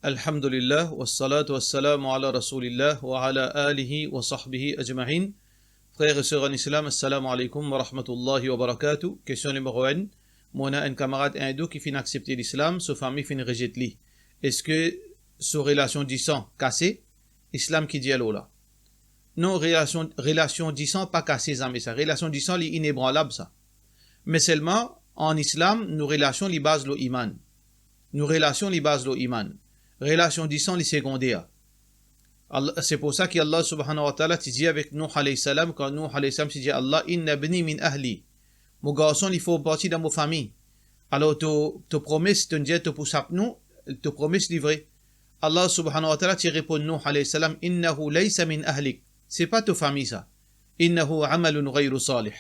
Alhamdulillah, wassalatu wassalamu ala rasulillah wa ala alihi wa sahbihi ajma'in. Frères et sœurs en islam, assalamu alaikum wa rahmatullahi wa barakatuh. Question numéro 1. Mon a un camarade hindou qui finit accepter l'islam, sa famille finit rejeter lui. Est-ce que sa relation du sang cassée, islam qui dit à là? Non, relation du sang pas cassée, mais ça. Relation du sang, est inébranlable, ça. Mais seulement, en islam, nos relations, les bases le iman. Nos relations, les bases le iman. Relation du sang, les secondaires. C'est pour ça qu'Allah subhanahu wa ta'ala dit avec Nuh alayhi salam, quand Nuh alayhi salam dit Allah, inna bni min ahli. Mon garçon, il faut partir dans ma famille. Alors, te promesse, te dit, te pousse à nous, te promesse livrée. Allah subhanahu wa ta'ala, tu réponds Nuh alayhi salam, innahu laysa min ahlik. C'est pas ta famille, ça. Innahu amalun ghayru salih.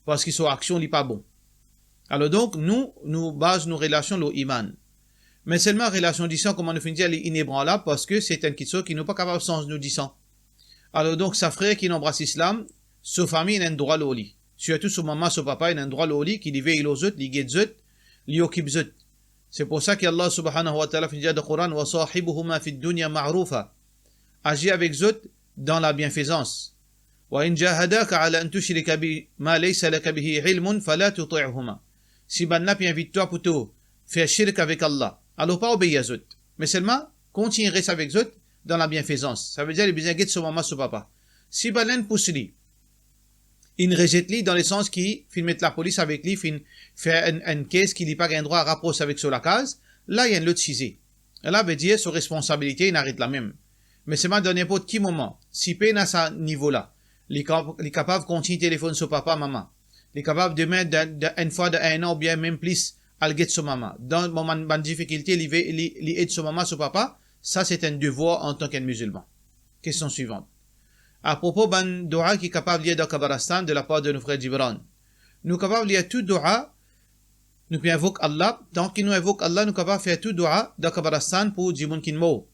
Parce que son action n'est pas bon. Alors donc, nous basons nos relations au iman. Mais seulement relation du sang, comme on finit, elle est inébranlable parce que c'est une question qui n'est pas capable de sens nous du sang. Alors donc, sa frère qui embrasse l'islam, sa famille a un droit au lit. Surtout son maman, son papa, a un droit au lit, qui lui veille aux autres, lui guide aux autres, lui occupe aux autres. C'est pour ça qu'Allah subhanahu wa ta'ala finit dans le Coran, wa sahibuhuma fi dunya ma'rufa. Agis avec eux autres dans la bienfaisance. Wa in jahadaka ala an tushrika bi ma laysa laka bihi ilmun fala tuti'huma. Si banna invite toi pour te faire shirk avec Allah, alors pas obéir aux autres, mais seulement continuer à rester avec eux autres dans la bienfaisance. Ça veut dire les besoins de son maman, son papa. Si balen pousse lui, il rejette lui dans le sens qui fait mettre la police avec lui, fait une caisse qui n'a pas un droit à rapprocher avec sur la case, là il y a un lot de cisé. Là veut dire sa responsabilité, il arrête la même. Mais seulement dans n'importe quel moment, si peine à ce niveau-là, il est capable de continuer téléphone sur papa, maman. Il est capable de mettre une fois d'un an ou bien même plus al get son maman. Dans le moment de difficulté, il aide son maman, son papa. Ça, c'est un devoir en tant qu'un musulman. Question suivante. À propos d'un dua qui est capable de lire dans Kabarastan de la part de nos frères Gibran. Nous sommes capables de lire tout dua. Nous pouvons invoquer Allah. Tant qu'il nous invoque Allah, nous sommes capables de faire tout dua dans Kabarastan pour Jimoun Kinmo.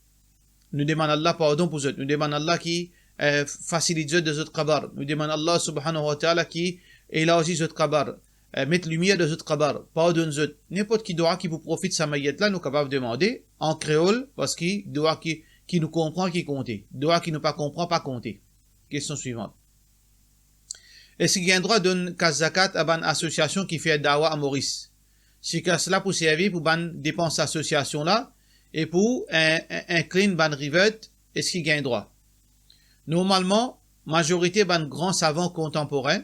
Nous demandons Allah pardon pour eux. Nous demandons Allah qui facilite eux de autres kabar. Nous demandons Allah subhanahu wa ta'ala qui élargit les autres kabar. Mettre lumière de autres kabar, pardonne eux. N'importe qui doit qui vous profite de sa maillette là, nous sommes capables de demander en créole, parce qu'il doit qui nous comprend, qui compte. Doit qui nous pas comprend, pas compter. Question suivante. Est-ce qu'il y a un droit d'une zakat à une association qui fait dawa à Maurice? Si cela pour servir pour une dépense association là, et pour un clean ban rivet, est-ce qu'il y a un droit? Normalement, majorité ban grands savants contemporains,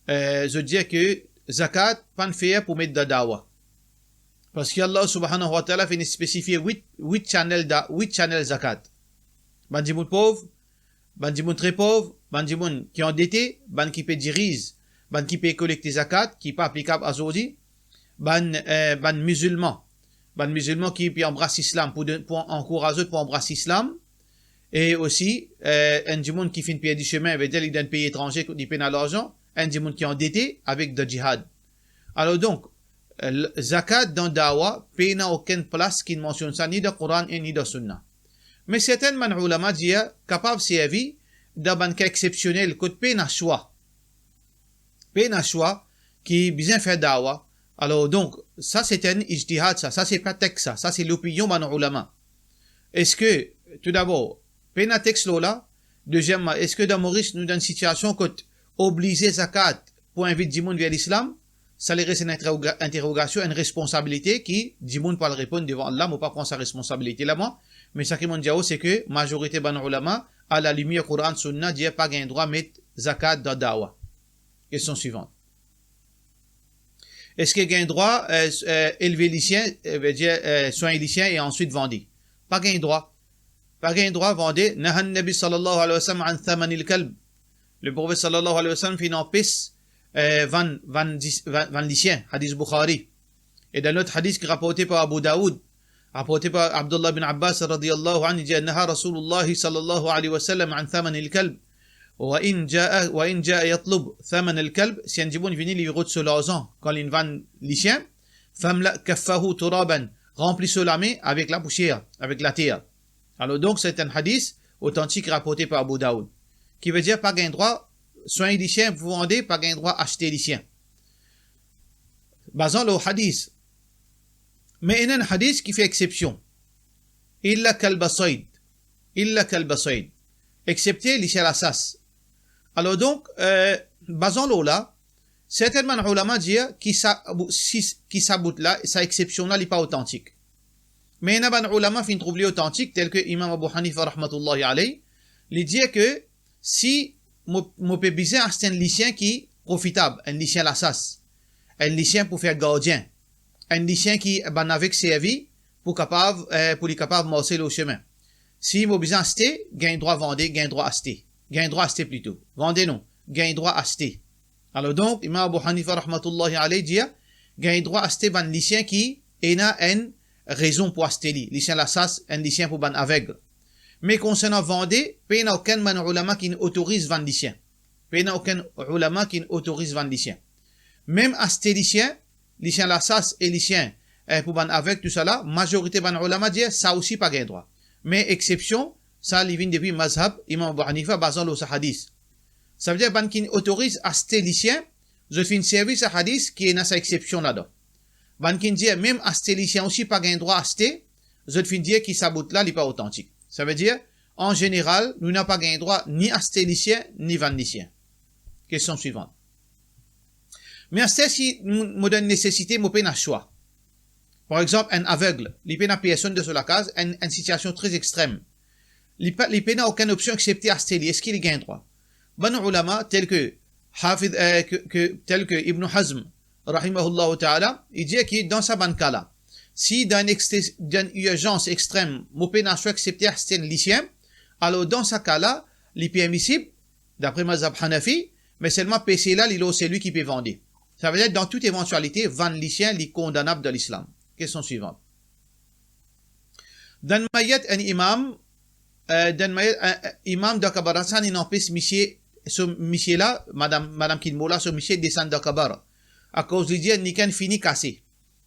je dis que zakat, pas faire pour mettre de dawa. Parce qu'Allah subhanahu wa ta'ala fait spécifier 8 channels zakat. Bandimoun pauvre, bandimoun très pauvre, bandimoun qui est endetté, ban qui paie dirige, ban qui paie collecter zakat, qui n'est pas applicable à Zodi, ban musulman qui embrasse l'islam, pour encourager pour embrasser l'islam, et aussi, un djimoun qui fait une pied du chemin, veut dire qu'il est d'un pays étranger, qui paie l'argent, un djimoun qui est endetté avec de djihad. Alors donc, zakat dans dawa, paye n'a aucune place qui ne mentionne ça, ni dans le Coran et ni dans le Sunna. Mais certains ulama disent, capable de servir, dans un cas exceptionnel, que paye n'a choix. Paye n'a choix, qui bien fait dawa. Alors donc, ça c'est un ijtihad, ça c'est pas texte, ça c'est l'opinion de ulama. Est-ce que, tout d'abord, paye n'a texte là, deuxièmement, est-ce que dans Maurice, nous dans une situation que obliger zakat pour inviter du monde vers l'islam, ça les reste une interrogation, une responsabilité qui, du monde peut le répondre devant Allah, mais pas prendre sa responsabilité là, moi. Mais ce qui m'ont dit, c'est que, majorité ban ulama, à la lumière Coran, Sunna, dit pas un droit de mettre zakat dans dawa. Question suivante. Est-ce qu'il y a un droit, élever les siens, soigner les siens et ensuite vendre? Pas un droit. Pas un droit, vendre. Nahan Nabi sallallahu alayhi wa sallam an thamanil kalb. Le prophète sallallahu alayhi wa sallam fait une piste, van lycéens, hadith Bukhari. Et dans l'autre hadith qui est rapporté par Abu Daoud, rapporté par Abdullah bin Abbas radiyallahu anhu, il dit, Naha Rasulullah sallallahu alayhi wa sallam an thaman al-kalb. Wa in ja'a yatlub thaman al-kalb, si un djiboun vient lui route sur l'argent, quand il vend lycéens, famla kaffahu turaban, remplissez la main avec la poussière, avec la terre. Alors donc, c'est un hadith authentique rapporté par Abu Daoud, qui veut dire pas gain droit, soigner les chiens, vous vendez, pas gain droit, acheter les chiens. Basant le hadith. Mais il y a un hadith qui fait exception. illa kalbasaid, illa kalbasaid, excepté l'isha la sas. Alors donc, basons là, certainement ulama dit qui sabout là, sa exception là n'est pas authentique. Mais il y a des ulama qui trouvent authentique, tel que Imam Abu Hanifa rahmatullahi alayhi, il dit que si mon peut biser un lycéen qui est profitable, un lycéen la sas, un lycéen pour faire gardien, un lycéen qui ban avec servi pour les capable marcher le chemin. Si mon besoin acheter, gain droit vendre, gain droit acheter. Gain droit acheter plutôt. Vendez non, gain droit acheter. Alors donc, Imam Abu Hanifa rahmatullahi alayhi dit, gain droit acheter ban lycéen qui a une raison pour acheter li. Lycéen la sas, un lycéen pour ban aveugle. Mais concernant vendre, il n'y a aucun ulama qui autorise vendre lycéen. Il n'y a aucun ulama qui autorise vendre lycéen. Même acheter lycéen la sas et lycéen pour ban aveugle, tout ça là, majorité ban ulama dit, ça aussi pas gain droit. Mais exception, ça vient depuis mazhab Imam Abu Hanifa basant le hadith. Ça veut dire ban qui autorise acheter lycéen, je fais une service à hadith qui est dans sa exception là-dedans. Ban qui dit même acheter lycéen aussi pas gain droit acheter, je fais dire qui saboute là, il n'est pas authentique. Ça veut dire, en général, nous n'avons pas gain droit ni acheter lycéen, ni vendre lycéen. Question suivante. Mais si nous donne nécessité, nous avons un choix. Par exemple, un aveugle, il n'a personne de sur la case, une situation très extrême. Il n'a aucune option excepté acheter lui. Est-ce qu'il gagne droit? Bon ulama, tel que Ibn Hazm, rahimahullah ta'ala, il dit que dans sa banca là, si dans une urgence extrême, nous pouvons accepter acheter un lycéen, alors dans ce cas-là, il est permissible, d'après Mazhab Hanafi, mais seulement PC là, c'est lui qui peut vendre. Ça veut dire, dans toute éventualité, vendre lycéen, il est condamnable de l'islam. Question suivante. Dans Mayat, un imam de Kabarasan, il empêche monsieur là, madame Kinmola, ce monsieur descend de Kabara. À cause de dire, Nikan fini cassé.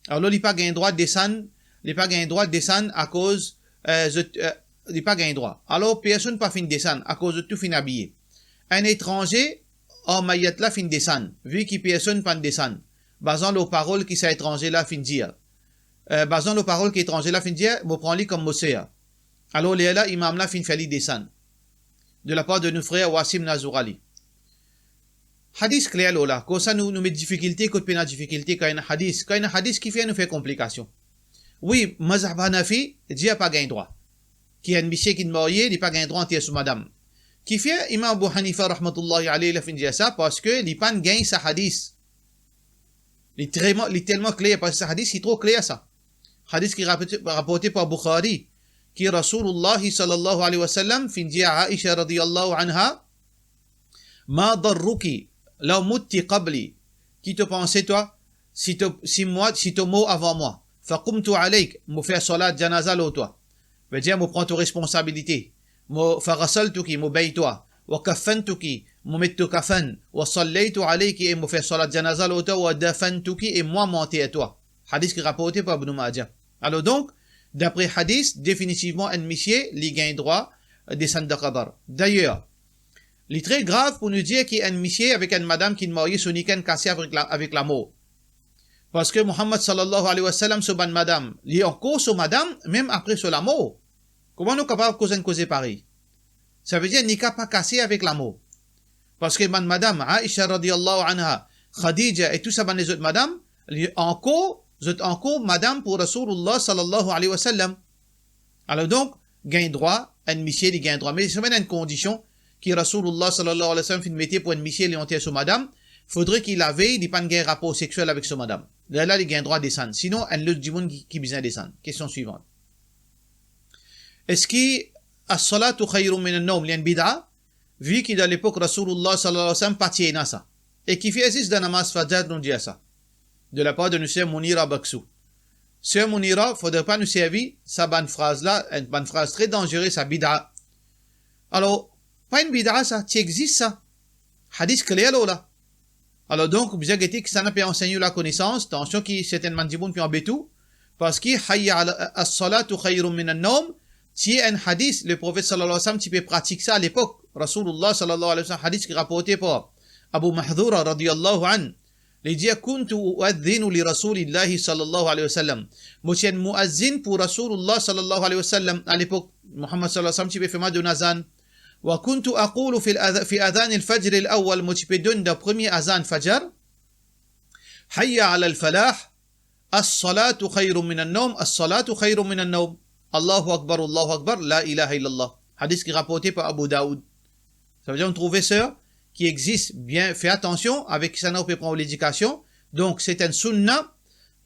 Alors là, il n'a pas gain droit de descendre, à cause, il n'a pas gain droit. Alors, personne pas fin de descendre, à cause de tout fin habillé. Un étranger, en Mayat là, fin de descendre, vu qu'il personne pas de descendre. Basant les paroles qui sont étrangers là, fin de dire. Basant les paroles qui sont étrangers là, fin de dire, me prends-les comme Mosea. Alors, là, imam là, fin de descendre. De la part de nos frères Wassim Nazourali. Hadith clair là, quand ça nous met difficulté, quand on a difficulté, quand il y a un hadith qui fait nous fait complication. Oui, mazhab Hanafi, dit pas gain droit. Qui a un monsieur qui est marié, il pas gain droit en sous madame. Qui fait Imam Abu Hanifa rahmatullahi alayhi la fin de ça parce que il pas gain sa hadith. Il est tellement clair parce que ce hadith est trop clair ça. Hadith qui est rapporté par Bukhari, qui Rasulullah sallallahu alayhi wa sallam fin de Aisha radiyallahu anha, ma darruki law mutti qabli, qui te pensait toi, si tu mort avant moi, faqumtu alayk, me faire salat janaza lo toi, veut dire me prends tes responsabilités, me farasaltuki, me bay toi, wa kaffantuki, me mettu kafan, wa sallaytu alayki et me faire salat janaza lo toi, wa dafantuki et moi monter à toi. Hadith qui rapporté par Ibn Majah. Alors donc, d'après hadith, définitivement un monsieur li gagne droit descendre de Qabar. D'ailleurs, il est très grave pour nous dire qu'il y a un monsieur avec une madame qui est mariée sur Nikan cassé avec la mort. Parce que Muhammad sallallahu alayhi wa sallam sur ban madame, il est encore sur madame, même après sur la mort. Comment nous capables de causer pareil? Ça veut dire qu'il n'est pas cassé avec la mort. Parce que ban madame, Aisha radiyallahu anha, Khadija et tout ça, ban les autres madame, il est encore madame pour Rasulullah sallallahu alayhi wa sallam. Alors donc, gain droit, un monsieur, il gagne droit. Mais c'est une condition, qui Rasulullah sallallahu alayhi wa sallam fin mettait pour un monsieur lianté sur madame, faudrait qu'il avait des pas de rapport sexuel avec son madame. Là, il gagne droit de descendre. Sinon, un autre du monde qui besoin descendre. Question suivante. Est-ce que as-salatu khayrun min an-nawm li bid'a? Vu qu'il à l'époque Rasulullah sallallahu alayhi wa sallam partait dans ça. Et qui fait existe dans namaz fajr nous dit ça. De la part de notre sœur Mounira Baksou. Sœur Mounira, faudrait pas nous servir sa bonne phrase là, une bonne phrase très dangereuse, sa bid'a. Alors, pas une bid'a ça, tu existe ça. Hadith clair là. Alors donc, vous avez dit que ça n'a pas enseigné la connaissance, attention qui certainement dit bon puis en bétou, parce que hayya as-salatu khayrun min an-nawm, si un hadith, le prophète sallallahu alayhi wa sallam, tu peux pratiquer ça à l'époque. Rasulullah sallallahu alayhi wa sallam, hadith qui rapporté par Abu Mahdhura radiyallahu an, Il dit kuntu uadhinu li rasulillahi sallallahu alayhi wa sallam. Moi je suis muazzin pour Rasulullah sallallahu alayhi wa sallam à l'époque Muhammad sallallahu alayhi wa sallam qui fait ma de azan. Wa kuntu aqulu fi adhan al-fajr al-awwal moi je peux donner le premier azan fajr. Hayya ala al-falah. As-salatu khayrun min an-nawm, as-salatu khayrun min an-nawm. Allahu akbar, la ilaha illallah. Hadith qui est rapporté par Abu Daoud. Ça veut dire on trouve ça qui existe bien, fais attention avec ça on peut prendre l'éducation. Donc c'est un sunnah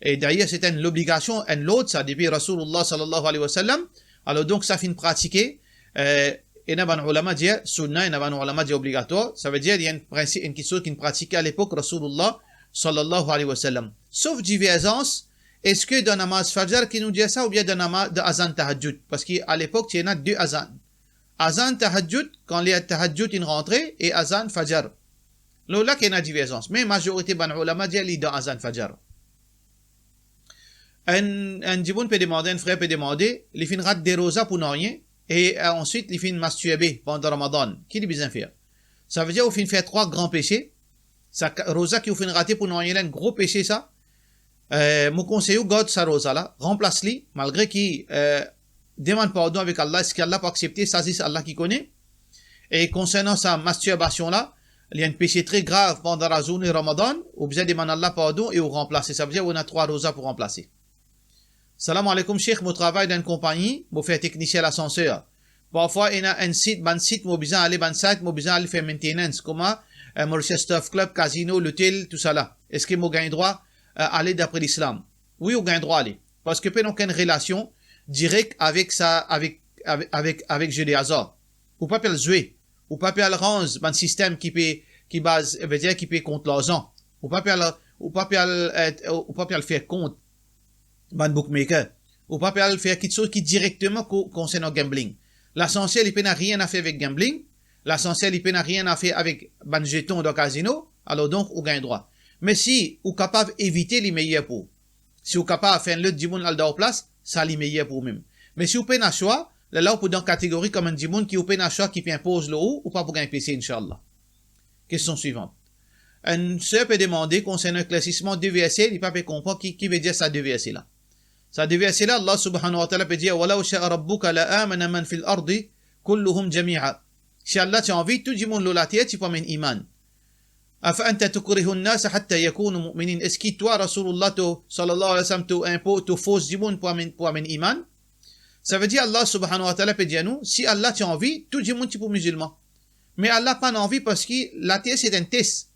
et d'ailleurs c'est une l'obligation un l'autre ça depuis Rasulullah sallallahu alayhi wa sallam. Alors donc ça finit pratiquer et n'a pas ulama dire sunnah et n'a pas ulama dire obligatoire. Ça veut dire il y a une principe une chose qui pratiquait à l'époque Rasulullah sallallahu alayhi wa sallam. Sauf divergence, est-ce que dans namaz fajr qui nous dit ça ou bien dans namaz de azan tahajjud? Parce qu'à l'époque il y en a deux azan. Azan tahajjud, quand les tahajjud in rentrée, et azan fajr. Là, il y a une divergence. Mais la majorité des ulama dit qu'il y a azan fajr. Un jiboun peut demander, un frère peut demander, il fait une rate des rosas pour rien, et ensuite il fait une masturber pendant Ramadan. Qui est besoin de faire? Ça veut dire qu'il fait trois grands péchés. Ça, rosa qui fait une rate pour rien, un gros péché ça. Mon conseil, garde sa rosa là, remplace-le, malgré qu'il demande pardon avec Allah, est-ce qu'Allah peut accepter, ça c'est Allah qui connaît. Et concernant sa masturbation là, il y a un péché très grave pendant la journée Ramadan, ou besoin demander Allah pardon et ou remplacer. Ça veut dire qu'on a trois rosas pour remplacer. Salam alaikum Cheikh, mon travail dans une compagnie, mon fait technicien à l'ascenseur. Parfois, il y a un site, mon besoin aller dans site, mon besoin aller faire maintenance, comme Mauritius Stuff Club, casino, l'hôtel, tout ça là. Est-ce que mon gagne droit aller d'après l'islam? Oui, on gagne droit aller. Parce que peut aucune relation direct avec ça, avec jeu de hasard. Ou pas le jouer. Ou pas le range, un système qui veut dire qui peut contre l'argent. Ou pas le faire compte, un bookmaker. Ou pas le faire quelque chose qui directement concerne le gambling. L'essentiel, il n'a rien à faire avec gambling. L'essentiel, il n'a rien à faire avec un jeton de casino. Alors donc, on gagne droit. Mais si, on est capable d'éviter les meilleurs pour. Si on est capable de faire le dimoun al en place, ça les meilleur pour même. Mais si vous pouvez un choix, là, vous pouvez dans catégorie comme un dimoun qui vous pouvez un choix qui impose le haut ou pas pour gagner PC, Inch'Allah. Question suivante. Un sœur peut demander concernant l'éclaircissement de versets, il ne peut pas comprendre qui veut dire ça deux versets là. Ça deux versets là, Allah subhanahu wa ta'ala peut dire, وَلَوْ شَاءَ رَبُّكَ لَآمَنَ مَنْ فِي الْأَرْضِ كُلُّهُمْ جَمِيعًا. Si Allah t'a envie, tout le monde la terre, tu peux amener iman. أَفَأَنْتَ تُكْرِهُ النَّاسَ حَتَّى يَكُونُوا مُؤْمِنِينَ. Est-ce que toi, Rasulullah, sallallahu alayhi wa sallam, tu imposes, tu forces du monde pour amener iman? Ça veut dire Allah subhanahu wa ta'ala peut dire nous, si Allah t'a envie, tout le monde tu peux musulman. Mais Allah n'a pas envie parce que la terre c'est un test.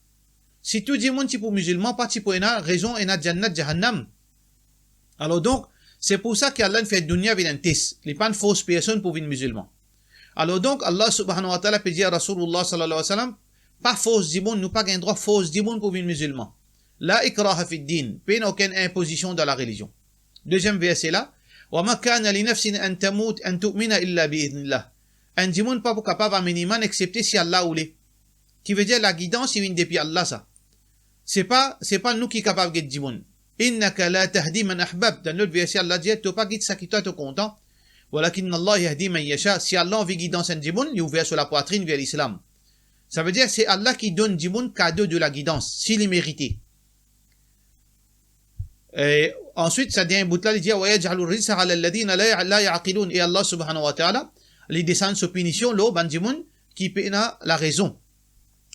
Si tout le monde tu peux musulman, pas tu peux une raison et na jannat jahannam. Alors donc, c'est pour ça qu'Allah fait dunya avec un test. Il n'y a pas de fausse personne pour venir musulman. Alors donc, Allah subhanahu wa ta'ala peut dire à Rasulullah sallallahu alayhi wa sallam, pas fausse du monde, nous pas un droit fausse du monde pour venir musulman. La ikraha fi din, pas aucune imposition dans la religion. Deuxième verset là, وَمَا كَانَ لِنَفْسٍ أَن تَمُوتَ أَن تُؤْمِنَ إِلَّا بِإِذْنِ اللَّهِ. Un dimanche pas capable à minimum excepté si Allah voulait. Qui veut dire la guidance il vient depuis Allah ça. C'est pas nous qui capable de dimanche. Innaka la tahdi man ahbab. Dans notre verset Allah dit tu pas guider ça qui toi tu content. Walakin Allah yahdi man yasha. Si Allah veut guidance un dimanche, il ouvert sur la poitrine vers l'islam. Ça veut dire c'est Allah qui donne dimanche cadeau de la guidance s'il est mérité. Et ensuite, ça dit un bout là, il dit وَيَجْعَلُ الرِّجْسَ عَلَى الَّذِينَ لَا يَعْقِلُونَ. Et Allah subhanahu wa ta'ala, il descend sur punition, l'eau, bandimoun, qui paie la raison.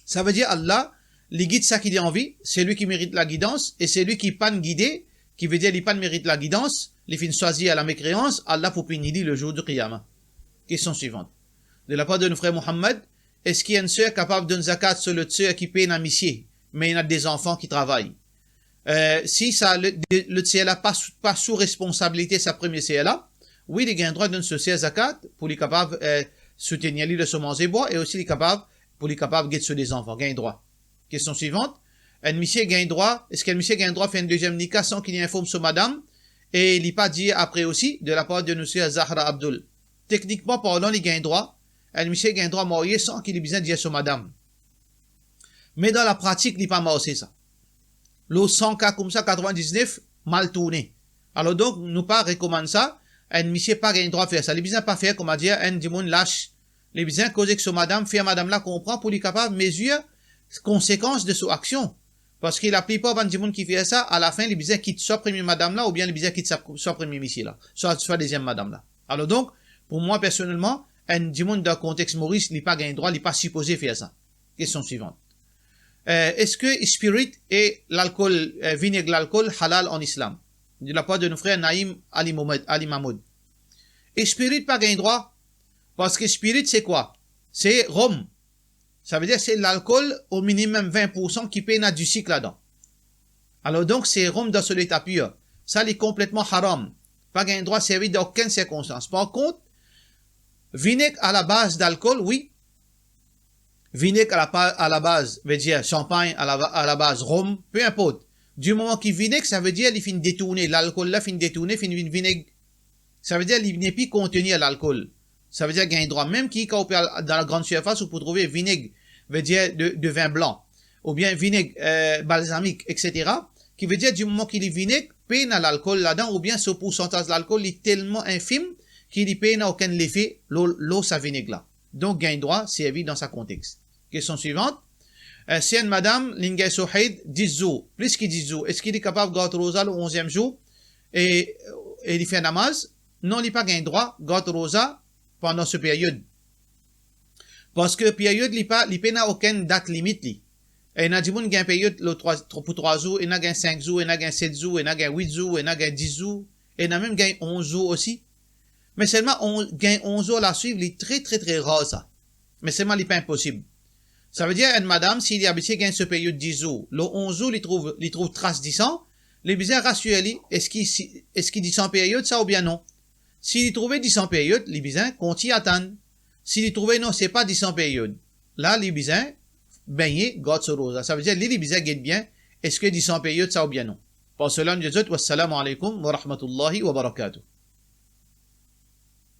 Ça veut dire Allah, il guide ça qui a envie, c'est lui qui mérite la guidance, et c'est lui qui pas guidé, qui veut dire il pas mérite la guidance, il finit choisi à la mécréance, Allah pour punir le jour du Qiyamah. Question suivante. De la part de notre frère Mohammed, est-ce qu'il y a une sœur capable de donner zakat sur le sœur qui paie un missier, mais il y a des enfants qui travaillent? Si ça, le CLA pas sous responsabilité sa première CLA, oui, il a un droit de donner zakat pour les capables soutenir le semence et bois et aussi les capables pour les capables de sur des enfants, gagne droit. Question suivante. Un monsieur gagne droit, est-ce qu'un monsieur gagne droit fait une deuxième nika sans qu'il y ait informe sur madame et il n'est pas dit après aussi de la part de monsieur Zahra Abdul. Techniquement parlant, il gagne droit, un monsieur gagne droit marié sans qu'il ait besoin de dire sur madame. Mais dans la pratique, il n'est pas marié ça. Le 100 cas comme ça, 99, mal tourné. Alors donc, nous pas recommande ça. Un monsieur pas gagne droit de faire ça. Les besoins pas faire, comme a dit, un dimon lâche. Les besoins causer que ce madame, faire madame là comprend pour lui capable mesurer conséquences de son action. Parce que la plupart des gens qui font ça, à la fin, les bizarres quittent soit première madame là, ou bien les bizarres quittent soit premier monsieur là, soit deuxième madame là. Alors donc, pour moi personnellement, un monde dans le contexte Maurice, il n'a pas gagné droit, il n'est pas supposé faire ça. Question suivante. Est-ce que spirit et l'alcool, vinaigre l'alcool halal en islam? De la part de nos frères Naïm Ali Mahmoud. Et spirit pas gagné droit, parce que spirit c'est quoi? C'est rhum. Ça veut dire c'est l'alcool au minimum 20% qui peine à du sucre là-dedans. Alors donc c'est rhum dans son état pur. Ça est complètement haram. Pas gagné droit servi dans aucune circonstance. Par contre, vinaigre à la base d'alcool, oui. Vinaigre à la base, veut dire champagne à la base, rhum, peu importe. Du moment qu'il vinaigre, ça veut dire qu'il finit détourner. L'alcool là finit détourner, finit vinaigre. Ça veut dire qu'il n'est plus contenir l'alcool. Ça veut dire qu'il y a un droit. Même qui, quand on peut dans la grande surface, vous pouvez trouver vinaigre, veut dire de vin blanc. Ou bien vinaigre balsamique, etc. Qui veut dire du moment qu'il est vinaigre, peine à l'alcool là-dedans, ou bien ce pourcentage d'alcool est tellement infime qu'il n'y peine à aucun effet, l'eau, ça vinaigre là. Donc, gain droit, servi dans sa contexte. Question suivante. Si une madame, l'ingay souhaid, 10 jours, plus que 10 jours, est-ce qu'il est capable de garder rosa le 11e jour et il fait namaz? Non, il n'a pas gain droit, garder rosa pendant cette période. Parce que période, il n'a aucune date limite. Et il y a des gens qui ont une période pour 3 jours, il y a 5 jours, il y a 7 jours, il y a 8 jours, il y a 10 jours, et il y a même 11 jours aussi. Mais seulement, on gagne 11 jours à la suivre, il est très, très, très rare, ça. Mais seulement, il n'est pas impossible. Ça veut dire, une madame, s'il y a habitué gagne ce période 10 jours, le 11 jours, il trouve trace 10 ans, les bizarres rassurent-les, est-ce qu'il dit 100 période, ça ou bien non? S'il trouvait 10 ans période, les bizarres continue à attendre. S'il trouvait non, c'est pas 10 ans période. Là, les bizarres, baigner, garde ce rose. Ça veut dire, les bizarres guettent bien, est-ce que 10 ans période, ça ou bien non? Pour cela, nous disons, wassalamu alaikum wa rahmatullahi wa barakatuh.